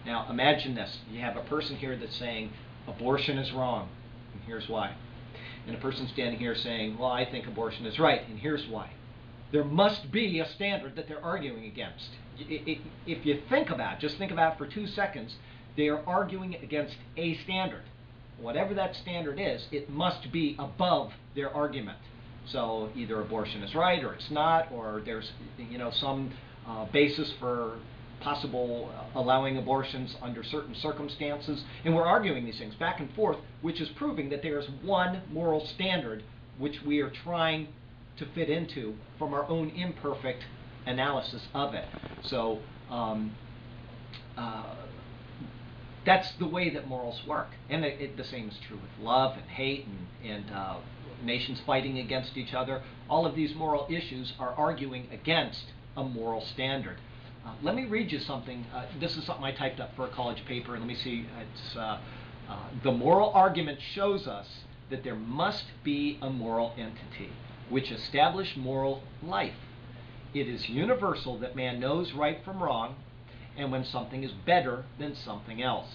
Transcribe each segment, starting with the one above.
Now imagine this. You have a person here that's saying abortion is wrong, and here's why. And a person standing here saying, well, I think abortion is right, and here's why. There must be a standard that they're arguing against. If you think about it, just think about it for 2 seconds, they are arguing against a standard. Whatever that standard is, it must be above their argument. So either abortion is right or it's not, or there's some basis for possible allowing abortions under certain circumstances. And we're arguing these things back and forth, which is proving that there is one moral standard which we are trying to fit into from our own imperfect analysis of it. So that's the way that morals work. And the same is true with love and hate and nations fighting against each other. All of these moral issues are arguing against a moral standard. Let me read you something. This is something I typed up for a college paper, and let me see. It's, the moral argument shows us that there must be a moral entity which established moral life. It is universal that man knows right from wrong, and when something is better than something else.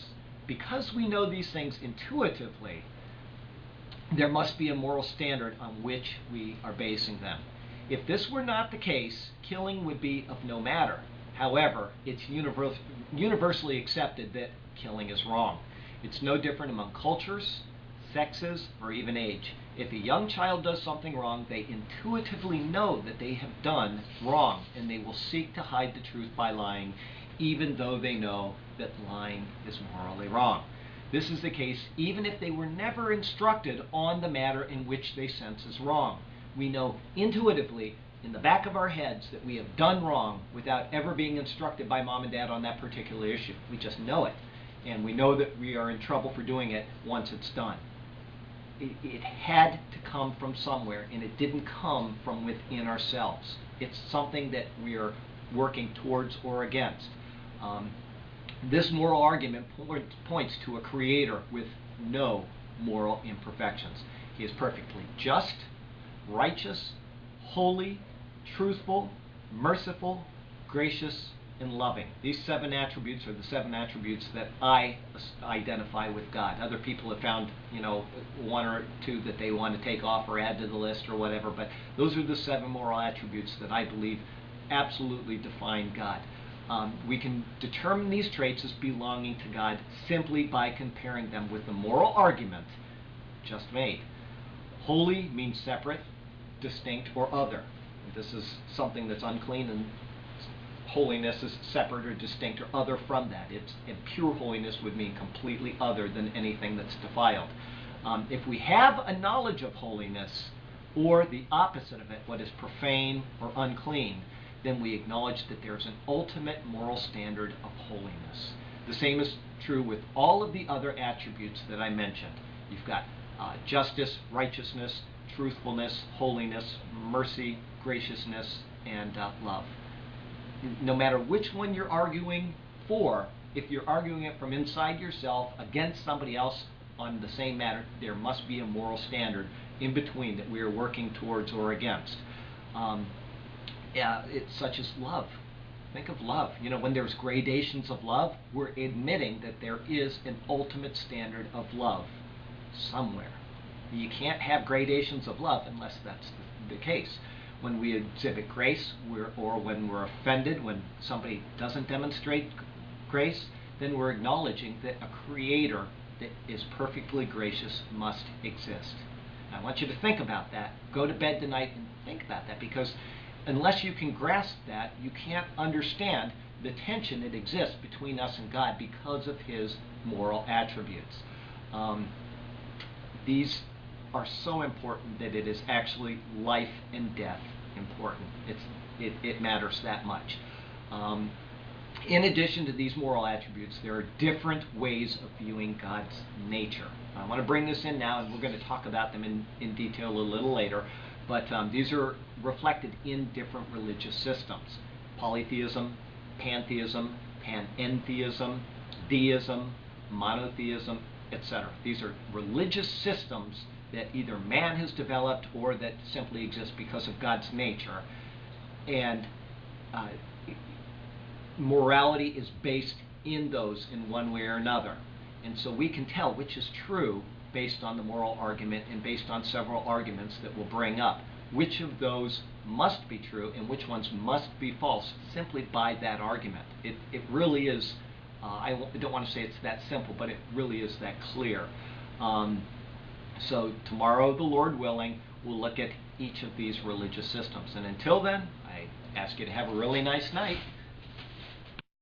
Because we know these things intuitively, there must be a moral standard on which we are basing them. If this were not the case, killing would be of no matter. However, it's universally accepted that killing is wrong. It's no different among cultures, sexes, or even age. If a young child does something wrong, they intuitively know that they have done wrong, and they will seek to hide the truth by lying, even though they know that lying is morally wrong. This is the case even if they were never instructed on the matter in which they sense is wrong. We know intuitively in the back of our heads that we have done wrong without ever being instructed by mom and dad on that particular issue. We just know it, and we know that we are in trouble for doing it once it's done. It had to come from somewhere, and it didn't come from within ourselves. It's something that we are working towards or against. This moral argument points to a creator with no moral imperfections. He is perfectly just, righteous, holy, truthful, merciful, gracious, and loving. These 7 attributes are the 7 attributes that I identify with God. Other people have found, 1 or 2 that they want to take off or add to the list or whatever, but those are the 7 moral attributes that I believe absolutely define God. We can determine these traits as belonging to God simply by comparing them with the moral argument just made. Holy means separate, distinct, or other. This is something that's unclean, and holiness is separate or distinct or other from that. And pure holiness would mean completely other than anything that's defiled. If we have a knowledge of holiness, or the opposite of it, what is profane or unclean, then we acknowledge that there's an ultimate moral standard of holiness. The same is true with all of the other attributes that I mentioned. You've got justice, righteousness, truthfulness, holiness, mercy, graciousness, and love. No matter which one you're arguing for, if you're arguing it from inside yourself against somebody else on the same matter, there must be a moral standard in between that we are working towards or against. It's such as love. Think of love. When there's gradations of love, we're admitting that there is an ultimate standard of love somewhere. You can't have gradations of love unless that's the case. When we exhibit grace, or when we're offended, when somebody doesn't demonstrate grace, then we're acknowledging that a creator that is perfectly gracious must exist. I want you to think about that. Go to bed tonight and think about that, because unless you can grasp that, you can't understand the tension that exists between us and God because of his moral attributes. These are so important that it is actually life and death important. It matters that much. In addition to these moral attributes, there are different ways of viewing God's nature. I want to bring this in now, and we're going to talk about them in detail a little later, but these are reflected in different religious systems. Polytheism, pantheism, panentheism, deism, monotheism, etc. These are religious systems that either man has developed or that simply exist because of God's nature. And morality is based in those in one way or another. And so we can tell which is true based on the moral argument and based on several arguments that we'll bring up. Which of those must be true and which ones must be false simply by that argument. It really is, I don't want to say it's that simple, but it really is that clear. So tomorrow, the Lord willing, we'll look at each of these religious systems. And until then, I ask you to have a really nice night.